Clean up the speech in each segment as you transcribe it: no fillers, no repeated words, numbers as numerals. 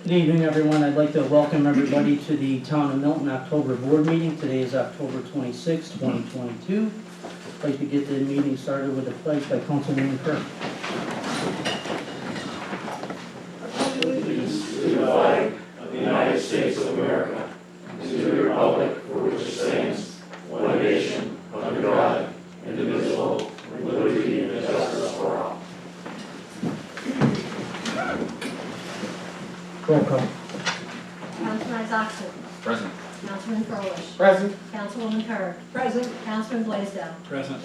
Good evening, everyone. I'd like to welcome everybody to the Town of Milton October Board Meeting. Today is October 26, 2022. I'd like to get the meeting started with a pledge by Councilwoman Kerr. Allegiance to the flag of the United States of America, and to the republic for which it stands, one nation, under God, indivisible, with liberty and justice for all. Roll call. Councilman Oxon. Present. Councilman Froelich. Present. Councilwoman Kerr. Present. Councilman Blaisdell. Present.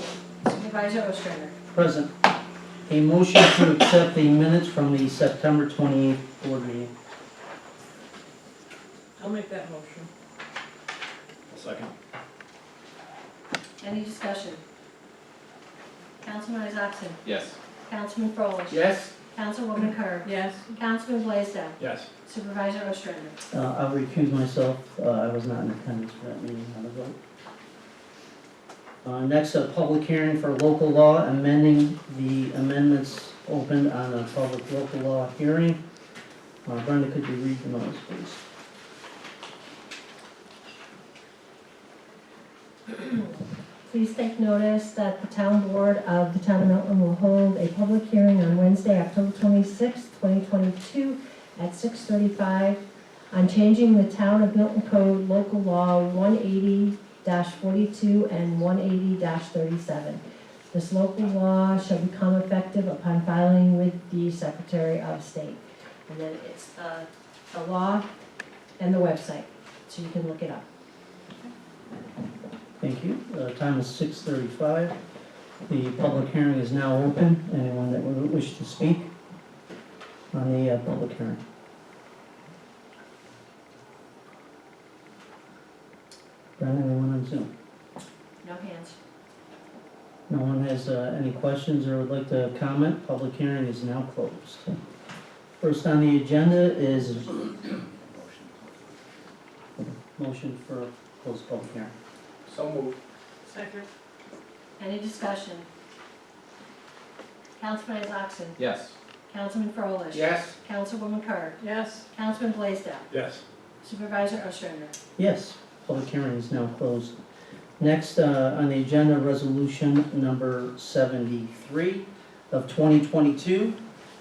Supervisor Ostrander. Present. A motion to accept the minutes from the September 28th Board Meeting. I'll make that motion. Second. Any discussion? Councilman Oxon. Yes. Councilman Froelich. Yes. Councilwoman Kerr. Yes. Councilman Blaisdell. Yes. Supervisor Ostrander. I'll recuse myself. I was not in attendance for that meeting. How to vote. Next, a public hearing for local law, amending the amendments opened on a public local law hearing. Brenda, could you read the notice, please? Please take notice that the town board of the town of Milton will hold a public hearing on Wednesday, October 26, 2022 at 6:35 on changing the town of Milton Code local law 180-42 and 180-37. This local law shall become effective upon filing with the Secretary of State. And then it's the law and the website, so you can look it up. Thank you. Time is 6:35. The public hearing is now open. Anyone that would wish to speak on the public hearing? Brandon, anyone on Zoom? No hands. No one has any questions or would like to comment? Public hearing is now closed. First on the agenda is motion for closed public hearing. So moved. Second. Any discussion? Councilman Oxon. Yes. Councilman Froelich. Yes. Councilwoman Kerr. Yes. Councilman Blaisdell. Yes. Supervisor Ostrander. Yes, public hearing is now closed. Next on the agenda, resolution number 73 of 2022.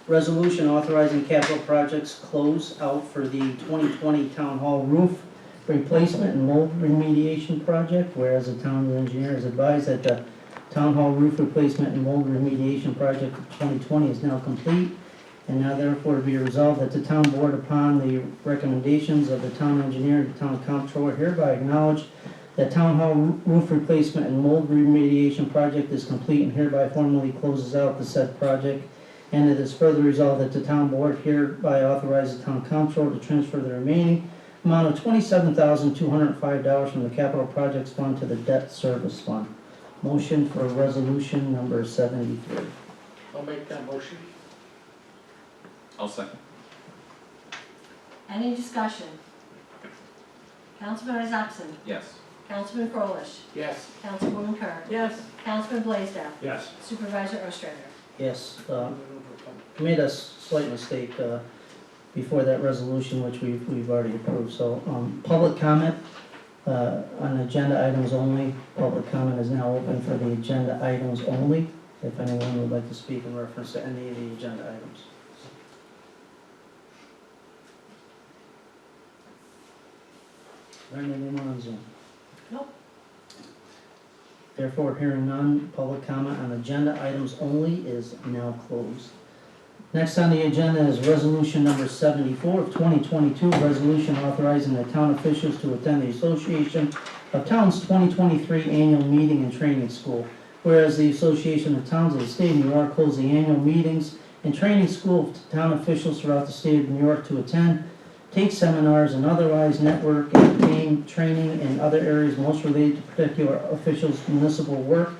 Resolution authorizing capital projects close out for the 2020 Town Hall roof replacement and mold remediation project, whereas the town engineer has advised that the Town Hall roof replacement and mold remediation project of 2020 is now complete, and now therefore to be resolved that the town board, upon the recommendations of the town engineer and the town comptroller, hereby acknowledge that Town Hall roof replacement and mold remediation project is complete and hereby formally closes out the said project. And it is further resolved that the town board hereby authorizes the town comptroller to transfer the remaining amount of $27,205 from the capital projects fund to the debt service fund. Motion for resolution number 73. I'll make that motion. I'll second. Any discussion? Councilman Oxon. Yes. Councilman Froelich. Yes. Councilwoman Kerr. Yes. Councilman Blaisdell. Yes. Supervisor Ostrander. Yes, made a slight mistake before that resolution, which we've already approved. So public comment on agenda items only. Public comment is now open for the agenda items only. If anyone would like to speak in reference to any of the agenda items. Anyone on Zoom? Nope. Therefore, hearing none, public comment on agenda items only is now closed. Next on the agenda is resolution number 74 of 2022, resolution authorizing the town officials to attend the Association of Towns 2023 annual meeting and training school. Whereas the Association of Towns of the State of New York holds the annual meetings and training school of town officials throughout the state of New York to attend, take seminars, and otherwise network and obtain training in other areas most related to particular officials' municipal work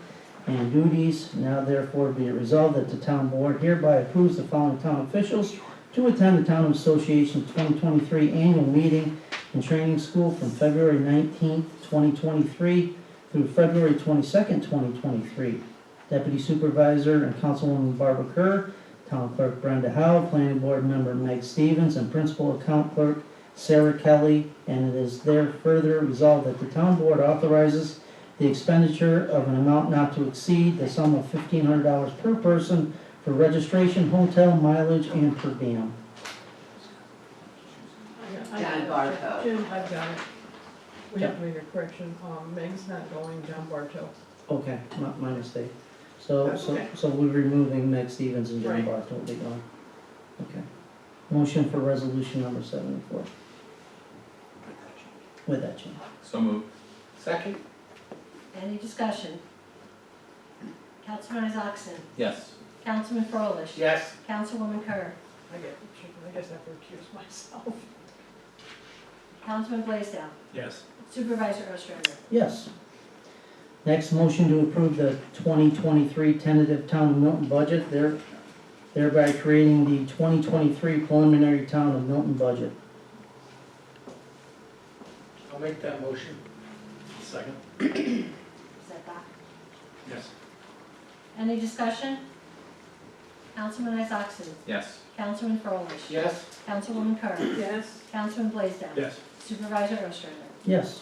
and duties. Now therefore be it resolved that the town board hereby approves the following town officials to attend the Town Association 2023 annual meeting and training school from February 19th, 2023 through February 22nd, 2023. Deputy Supervisor and Councilwoman Barbara Kerr, Town Clerk Brenda Howe, Planning Board Member Meg Stevens, and Principal Account Clerk Sarah Kelly, and it is there further resolved that the Town Board authorizes the expenditure of an amount not to exceed the sum of $1,500 per person for registration, hotel, mileage, and per diem. I John Bartow. Jim, I've got it. We have to make a correction, Meg's not going, John Bartow. Okay, my mistake. So That's okay. we're removing Meg Stevens and Jim Right. Barth will be gone. Okay. Motion for resolution number 74. With that change. So moved. Second? Any discussion? Councilman Isaacson. Yes. Councilman Frolich. Yes. Councilwoman Kerr. I guess I have to recuse myself. Councilman Blaisdell. Yes. Supervisor Ostrander. Yes. Next, motion to approve the 2023 tentative Town of Milton budget, thereby creating the 2023 preliminary Town of Milton budget. I'll make that motion. Second? Is that back? Yes. Any discussion? Councilman Isaacson. Yes. Councilman Frolich. Yes. Councilwoman Kerr. Yes, Councilman Blaisdell. Yes. Supervisor Ostrander. Yes.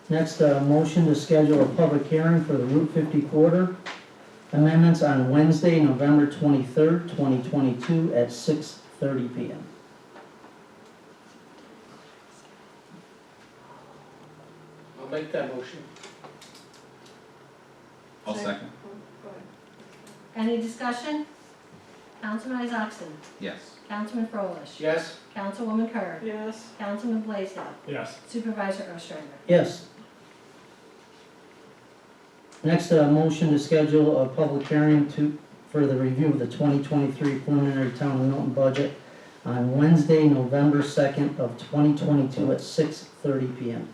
Next, motion to schedule a public hearing for the Route 50 corridor amendments on Wednesday, November 23rd, 2022 at 6:30 p.m. I'll make that motion. I'll Second. second. go ahead. Any discussion? Councilman Isaacson. Yes. Councilman Frolich. Yes. Councilwoman Kerr. Yes, Councilman Blaisdell. Yes. Supervisor Ostrander. Yes. Next, motion to schedule a public hearing for the review of the 2023 preliminary Town of Milton budget on Wednesday, November 2nd of 2022 at 6:30 p.m.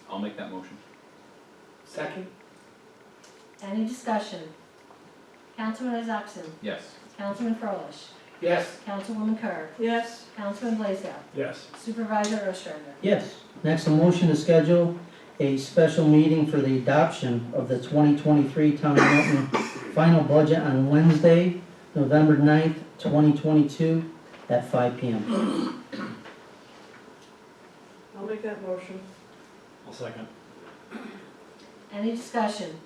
I'll make that motion. Second? Any discussion? Councilman Isaacson. Yes. Councilman Frolich. Yes. Councilwoman Kerr. yes, Councilman Blaisdell. Yes. Supervisor Ostrander. Yes. Next, a motion to schedule a special meeting for the adoption of the 2023 Town of Milton final budget on Wednesday, November 9th, 2022 at 5 p.m. I'll make that motion. I'll second. Any discussion?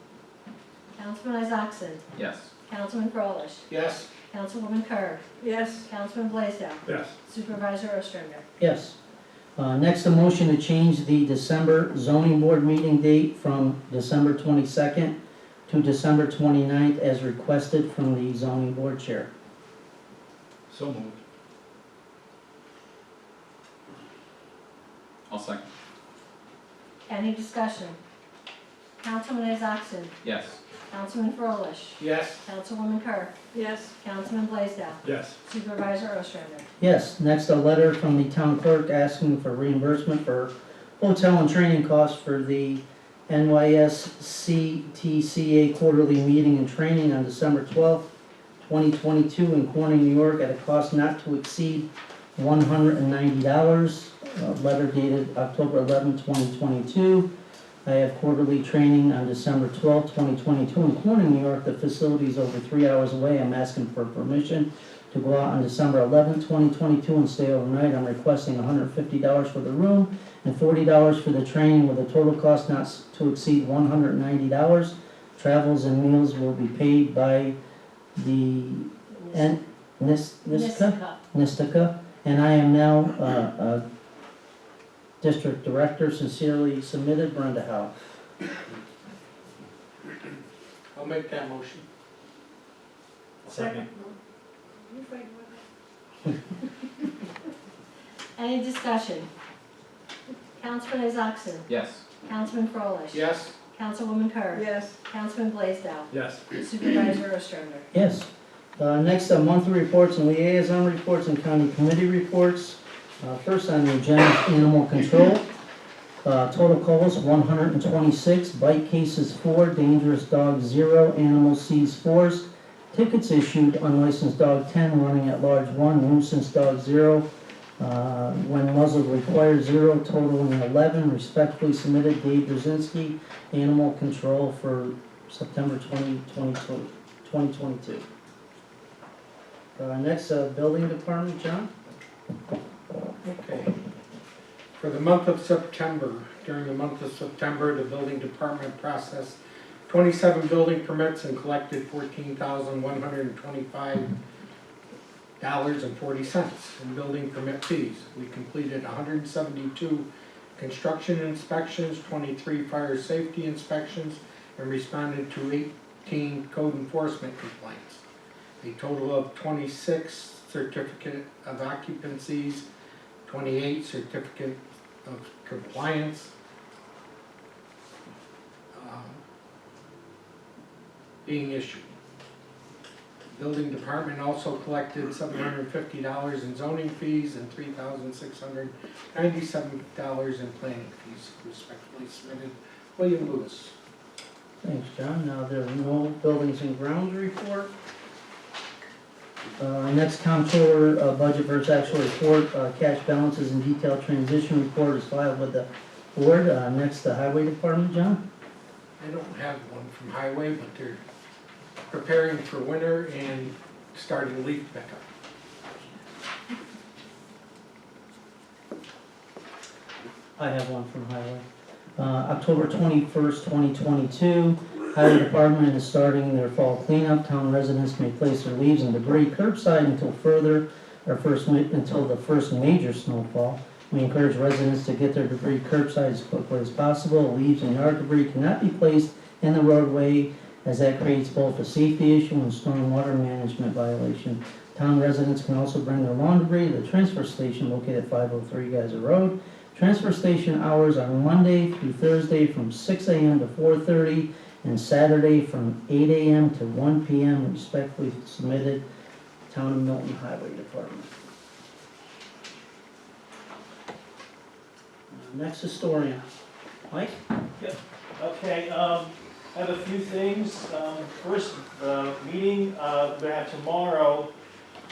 Councilman Isaacson. Yes. Councilman Frolich. Yes. Councilwoman Kerr. Yes, Councilman Blaisdell. Yes. Supervisor Ostrander. Yes. Next, a motion to change the December zoning board meeting date from December 22nd to December 29th as requested from the zoning board chair. So moved. I'll second. Any discussion? Councilman Isaacson. Yes. Councilman Frolich. Yes. Councilwoman Kerr. yes, Councilman Blaisdell. Yes. Supervisor Ostrander. Yes, next a letter from the town clerk asking for reimbursement for hotel and training costs for the NYSCTCA quarterly meeting and training on December 12th, 2022 in Corning, New York at a cost not to exceed $190. Letter dated October 11, 2022. I have quarterly training on December 12, 2022 in Corning, New York. The facility is over 3 hours away. I'm asking for permission to go out on December 11, 2022 and stay overnight. I'm requesting $150 for the room and $40 for the training with a total cost not to exceed $190. Travels and meals will be paid by the Nistica, and I am now District Director. Sincerely submitted, Brenda Howe. I'll make that motion. second. You fight with Any discussion? Councilman Isaacson. Yes. Councilman Frolich. Yes. Councilwoman Kerr. Yes, Councilman Blaisdell. Yes. Supervisor Ostrander. Yes. Next, monthly reports and liaison reports and county committee reports. First on the agenda, animal control. Total calls 126, bite cases 4, dangerous dog 0, animal seized 4, tickets issued, unlicensed dog 10, running at large 1, nuisance dog 0, when muzzled required 0, totaling 11. Respectfully submitted, Dave Brzezinski, animal control for September 2022. Next, building department, John? Okay. For the month of September, during the month of September, the building department processed 27 building permits and collected $14,125.40 in building permit fees. We completed 172 construction inspections, 23 fire safety inspections, and responded to 18 code enforcement complaints. A total of 26 certificate of occupancies, 28 certificate of compliance, being issued. Building department also collected $750 in zoning fees and $3,697 in planning fees. Respectfully submitted, William Lewis. Thanks, John. Now, there are no buildings and grounds report. Next, comptroller budget versus actual report, cash balances and detailed transition report is filed with the board. Next, the highway department, John? I don't have one from highway, but they're preparing for winter and starting leaf pickup. I have one from highway. October 21st, 2022, highway department is starting their fall cleanup. Town residents may place their leaves and debris curbside until the first major snowfall. We encourage residents to get their debris curbside as quickly as possible. Leaves and yard debris cannot be placed in the roadway, as that creates both a safety issue and stormwater management violation. Town residents can also bring their lawn debris to the transfer station located at 503 Geyser Road. Transfer station hours are Monday through Thursday from 6 a.m. to 4:30 and Saturday from 8 a.m. to 1 p.m. Respectfully submitted, Town of Milton Highway Department. Next, historian. Mike? Okay, I have a few things. First, the meeting we're going to have tomorrow,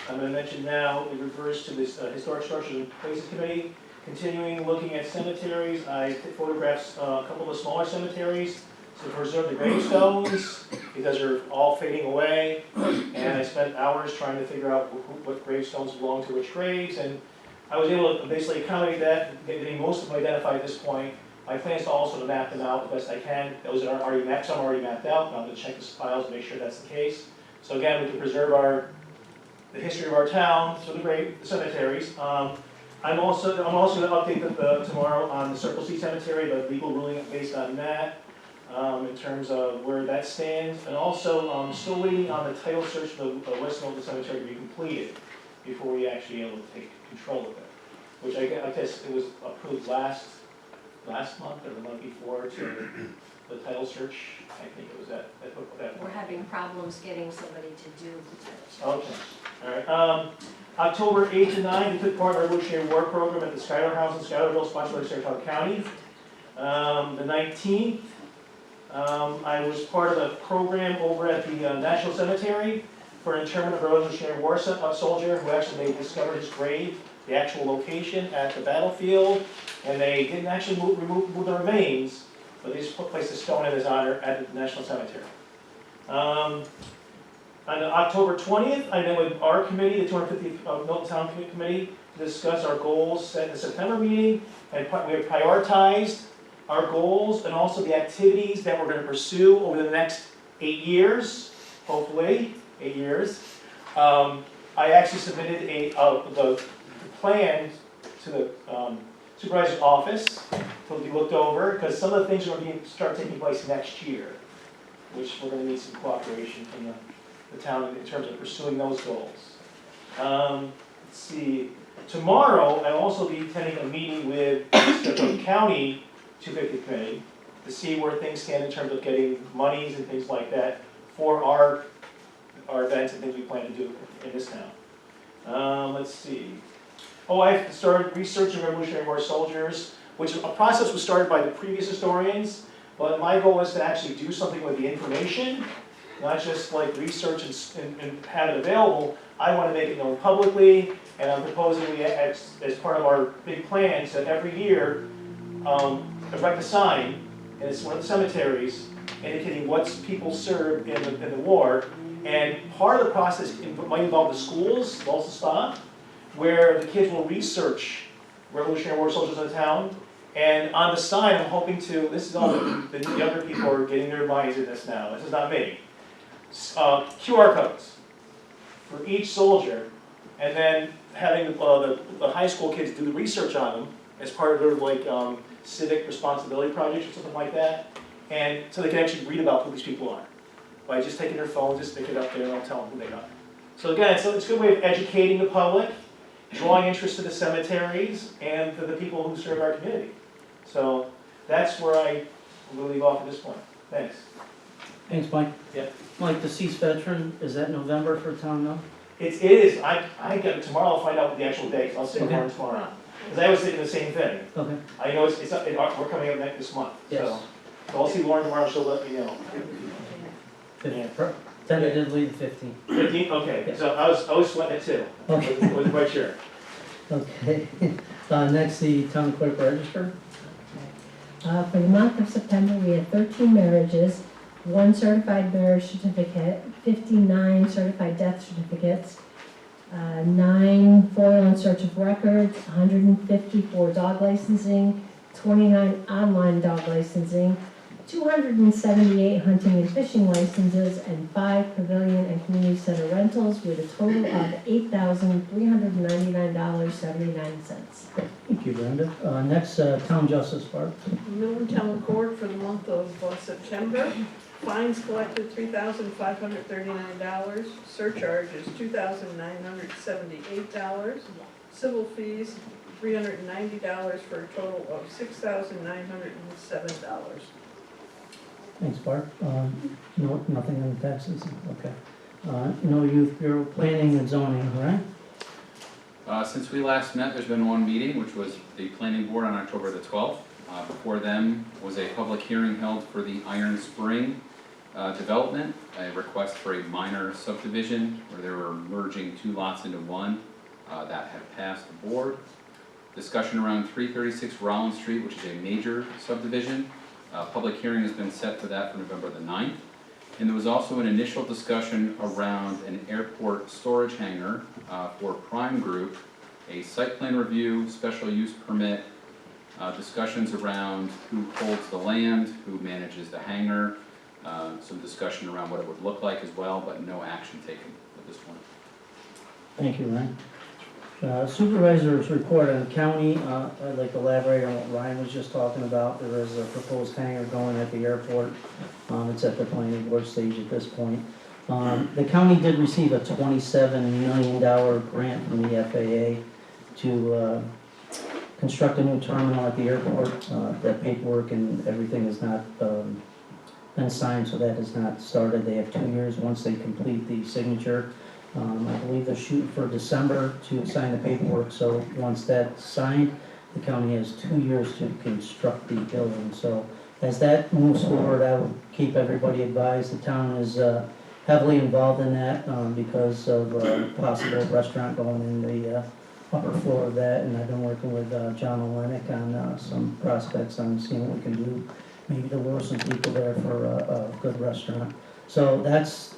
I'm going to mention now, it refers to this Historic Structures and Places Committee. Continuing looking at cemeteries, I took photographs a couple of smaller cemeteries to preserve the gravestones because they're all fading away. And I spent hours trying to figure out what gravestones belong to which graves. And I was able to basically accommodate that, getting most of them identified at this point. My plan is to also to map them out the best I can. Those are already mapped, some are already mapped out, but I'm going to check the files and make sure that's the case. So again, we can preserve the history of our town through the cemeteries. I'm also going to update tomorrow on the Circle C Cemetery, the legal ruling based on that, in terms of where that stands. And also, still waiting on the title search for the West Milton Cemetery to be completed before we actually able to take control of it. Which I guess it was approved last month or the month before to the title search. I think it was that We're having problems getting somebody to do the search. Okay, all right. October 8th to 9th, we took part in our Revolutionary War program at the Schuyler House in Schuylerville, sponsored by Saratoga County. The 19th, I was part of a program over at the National Cemetery for interment of a Revolutionary War soldier who actually they discovered his grave, the actual location at the battlefield, and they didn't actually remove the remains, but they just placed a stone in his honor at the National Cemetery. On October 20th, I met with our committee, the 250th Milton Town Committee, to discuss our goals set in the September meeting, and we have prioritized our goals and also the activities that we're going to pursue over the next 8 years, hopefully, 8 years. I actually submitted the plan to the supervisor's office to be looked over, because some of the things are going to start taking place next year, which we're going to need some cooperation from the town in terms of pursuing those goals. Let's see. Tomorrow, I'll also be attending a meeting with the Saratoga County 250 Committee to see where things stand in terms of getting monies and things like that for our events and things we plan to do in this town. Let's see. Oh, I started researching Revolutionary War soldiers, which a process was started by the previous historians, but my goal is to actually do something with the information, not just like research and have it available. I want to make it known publicly, and I'm proposing we, as part of our big plan, to every year erect a sign, and it's one of the cemeteries, indicating what's people served in the war. And part of the process might involve the schools, Tulsa Spa, where the kids will research Revolutionary War soldiers in the town. And on the side, I'm hoping to, this is all the younger people are getting their minds in this now, this is not me. QR codes for each soldier, and then having the high school kids do the research on them as part of their civic responsibility projects or something like that. And so they can actually read about who these people are. By just taking their phone, just stick it up there and I'll tell them who they are. So again, it's a good way of educating the public, drawing interest to the cemeteries and to the people who serve our community. So that's where I will leave off at this point. Thanks. Thanks, Mike. Yeah. Mike, deceased veteran, is that November for town now? It is. I get it tomorrow. I'll find out the actual date. I'll see Okay. more tomorrow. Because I was thinking the same thing. Okay. I know we're coming up this month. Yes. So I'll see Lauren tomorrow. She'll let me know. Tentatively the 15th. 15th? Okay. Yeah. So I was sweating it too. Okay. Wasn't quite sure. Okay. Next, the town clerk register. For the month of September, we had 13 marriages, 1 certified marriage certificate, 59 certified death certificates, 9 FOIL in search of records, 154 dog licensing, 29 online dog licensing, 278 hunting and fishing licenses, and 5 pavilion and community center rentals with a total of $8,399.79. Thank you, Brenda. Next, town justice part. Milton Town Court for the month of September. Fines collected $3,539. Surcharges $2,978. Civil fees $390 for a total of $6,907. Thanks, Bart. No, nothing on the taxes? Okay. No youth bureau planning and zoning, right? Since we last met, there's been one meeting, which was the planning board on October the 12th. Before them was a public hearing held for the Iron Spring development, a request for a minor subdivision where they were merging 2 lots into one. That had passed the board. Discussion around 336 Rollins Street, which is a major subdivision. Public hearing has been set for that for November the 9th. And there was also an initial discussion around an airport storage hangar for Prime Group, a site plan review, special use permit, discussions around who holds the land, who manages the hangar, some discussion around what it would look like as well, but no action taken at this point. Thank you, Ryan. Supervisor's report on the county. I'd like to elaborate on what Ryan was just talking about. There is a proposed hangar going at the airport. It's at the planning board stage at this point. The county did receive a $27 million grant from the FAA to construct a new terminal at the airport. That paperwork and everything has not been signed, so that has not started. They have 2 years once they complete the signature. I believe they're shooting for December to sign the paperwork, so once that's signed, the county has 2 years to construct the building. So as that moves forward, I will keep everybody advised. The town is heavily involved in that because of a possible restaurant going in the upper floor of that, and I've been working with John Olenek on some prospects on seeing what we can do, maybe to lure some people there for a good restaurant. So that's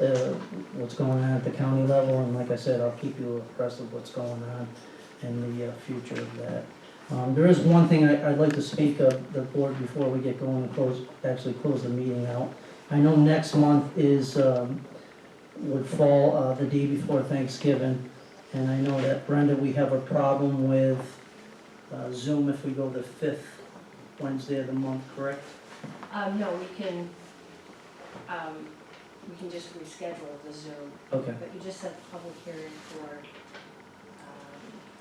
what's going on at the county level, and like I said, I'll keep you abreast of what's going on in the future of that. There is one thing I'd like to speak of the board before we get going and close the meeting out. I know next month is would fall the day before Thanksgiving, and I know that Brenda, we have a problem with Zoom if we go the 5th Wednesday of the month, correct? No, we can just reschedule the Zoom, Okay. but you just set the public hearing for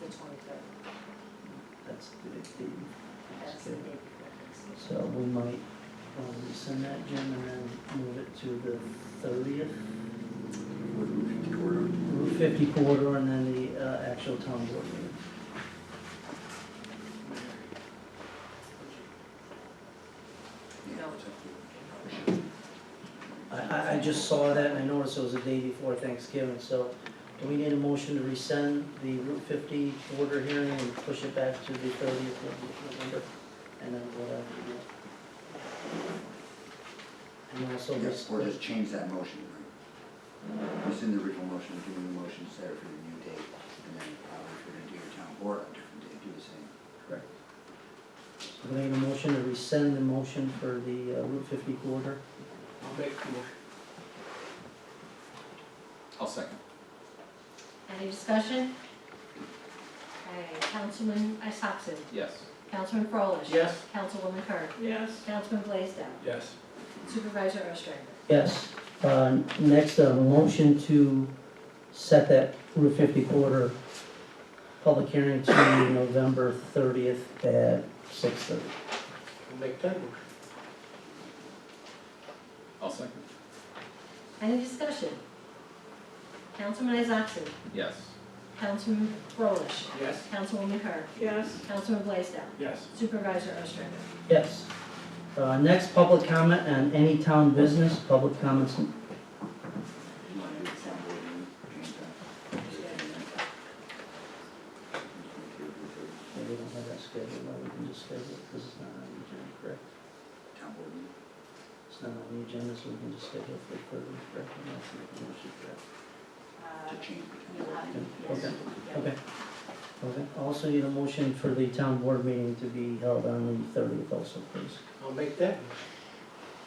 the 23rd. That's the date. That's the day before Thanksgiving. So we might rescind that, Jim, and then move it to the 30th. Route 50 corridor, and then the actual town board meeting. I just saw that and I noticed it was the day before Thanksgiving, so do we need a motion to rescind the Route 50 border hearing and push it back to the 30th of November? And then whatever. And also Yes, or just change that motion, right? Rescind the original motion, do the motion set it for the new date, and then refer it into your town board on a different date, do the same. Correct. So can I get a motion to rescind the motion for the Route 50 corridor? I'll make the motion. I'll second. Any discussion? Okay, Councilman Isakson? Yes. Councilman Frolich? Yes. Councilwoman Kerr? Yes. Councilman Blaisdell? Yes. Supervisor Ostrander? Yes. Next, a motion to set that Route 50 corridor public hearing to November 30th at 6:30. I'll make that motion. I'll second. Any discussion? Councilman Isakson? Yes. Councilman Frolich? Yes. Councilwoman Kerr? Yes. Councilman Blaisdell? Yes. Supervisor Ostrander? Yes. Next, public comment on any town business, public comments. You want to do the town board meeting, change that? We don't have that scheduled, but we can just schedule it, because it's not on the agenda, correct? Town board meeting. It's not on the agenda, so we can just schedule it for further, correct? And that's the motion, correct? To change the town You'll board have meeting. to, yes. Okay. Okay, also need a motion for the town board meeting to be held on the 30th also, please. I'll make that motion.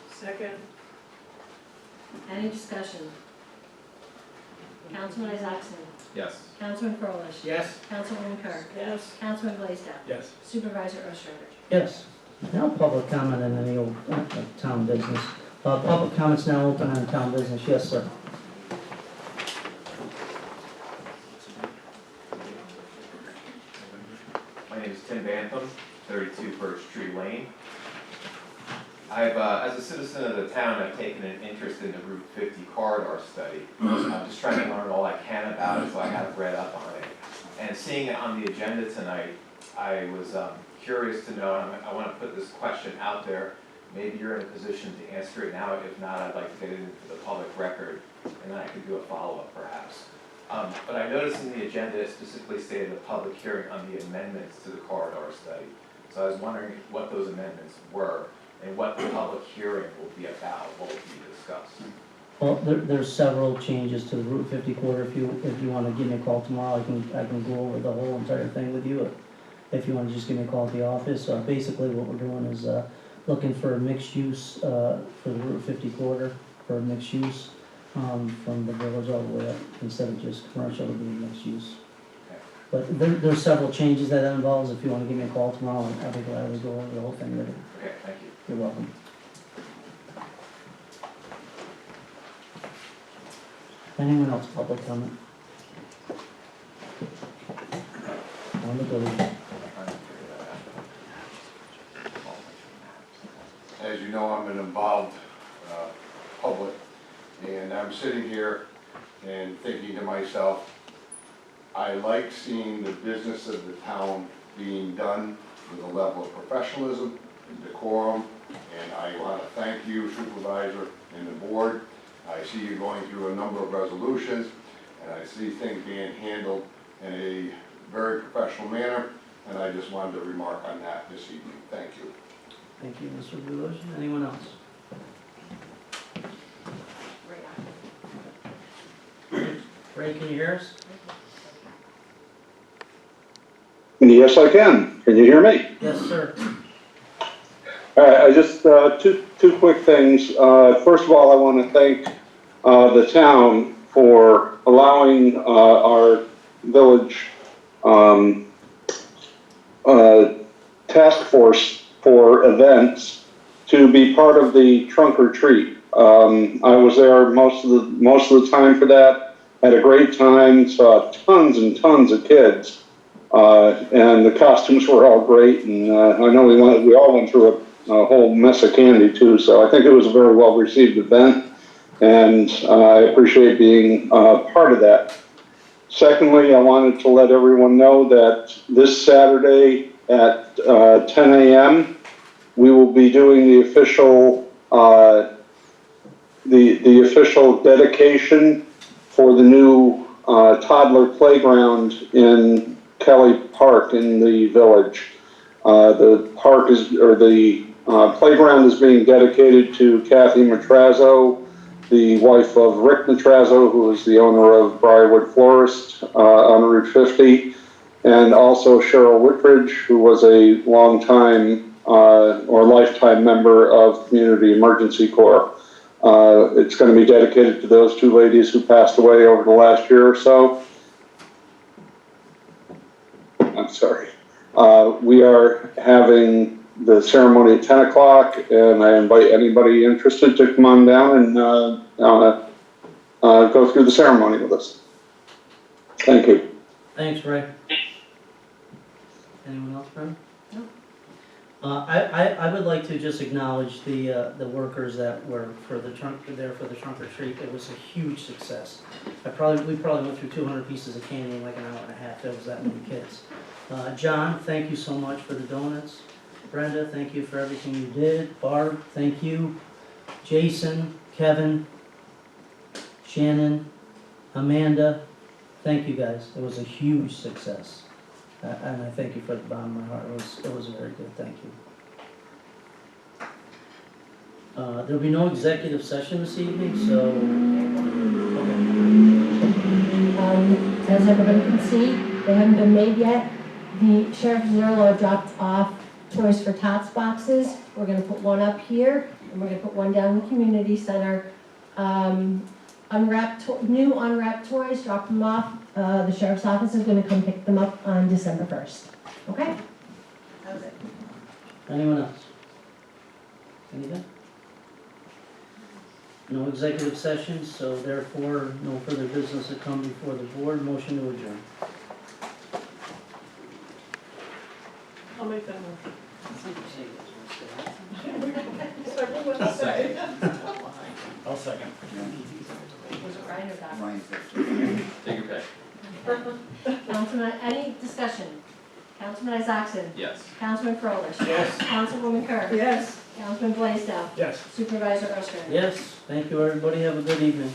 Second. Any discussion? Councilman Isakson? Yes. Councilman Frolich? Yes. Councilwoman Kerr? Yes. Councilman Blaisdell? Yes. Supervisor Ostrander? Yes. Now public comment on any old town business. Public comments now open on town business. Yes, sir. My name is Tim Bantham, 32 Birch Tree Lane. As a citizen of the town, I've taken an interest in the Route 50 corridor study. I'm just trying to learn all I can about it, so I have read up on it. And seeing it on the agenda tonight, I was curious to know, and I want to put this question out there. Maybe you're in a position to answer it now. If not, I'd like to get it into the public record, and then I could do a follow-up perhaps. But I noticed in the agenda it specifically stated a public hearing on the amendments to the corridor study. So I was wondering what those amendments were and what the public hearing will be about, what will be discussed. Well, there's several changes to the Route 50 corridor. If you want to give me a call tomorrow, I can go over the whole entire thing with you. If you want to just give me a call at the office. Basically what we're doing is looking for a mixed use for the Route 50 corridor, for a mixed use from the village all the way up, instead of just commercial, it'll be mixed use. Okay. But there's several changes that involves. If you want to give me a call tomorrow, I'll be glad to go over the whole thing with you. Okay, thank you. You're welcome. Anyone else public comment? On the building. As you know, I'm an involved public, and I'm sitting here and thinking to myself, I like seeing the business of the town being done with a level of professionalism and decorum, and I want to thank you, Supervisor, and the board. I see you going through a number of resolutions, and I see things being handled in a very professional manner, and I just wanted to remark on that this evening. Thank you. Thank you, Mr. Buloz. Anyone else? Ray, can you hear us? Yes, I can. Can you hear me? Yes, sir. All right, I just, two quick things. First of all, I want to thank the town for allowing our village task force for events to be part of the trunk or treat. I was there most of the time for that. Had a great time. Saw tons and tons of kids, and the costumes were all great. And I know we all went through a whole mess of candy too. So I think it was a very well received event, and I appreciate being part of that. Secondly, I wanted to let everyone know that this Saturday at 10 a.m. we will be doing the official the official dedication for the new toddler playground in Kelly Park in the village. The park is, or the Playground is being dedicated to Kathy Matrazzo, the wife of Rick Matrazzo, who is the owner of Briarwood Florist on Route 50, and also Cheryl Whitridge, who was a longtime or lifetime member of Community Emergency Corps. It's going to be dedicated to those two ladies who passed away over the last year or so. I'm sorry. We are having the ceremony at 10 o'clock, and I invite anybody interested to come on down and go through the ceremony with us. Thank you. Thanks, Ray. Anyone else, Brenda? No. I would like to just acknowledge the workers that were there for the trunk or treat. It was a huge success. We probably went through 200 pieces of candy in like an hour and a half. There was that many kids. John, thank you so much for the donuts. Brenda, thank you for everything you did. Barb, thank you. Jason, Kevin, Shannon, Amanda, thank you guys. It was a huge success. And I thank you from the bottom of my heart. It was very good. Thank you. There'll be no executive session this evening, so. Okay. As everybody can see, they haven't been made yet. The Sheriff Zerlo dropped off Toys for Tots boxes. We're gonna put one up here, and we're gonna put one down in the community center. New unwrapped toys, drop them off. The sheriff's office is gonna come pick them up on December 1st. Okay? That was it. Anyone else? Anything? No executive sessions, so therefore, no further business to come before the board. Motion to adjourn. I'll make that motion. I'll second. Was it Ryan or Don? Ryan's Take your pick. Councilman, any discussion? Councilman Isaacson? Yes. Councilman Froelich? Yes. Councilwoman Kerr? Yes. Councilman Blaisdell? Yes. Supervisor Ostrander? Yes, thank you, everybody. Have a good evening.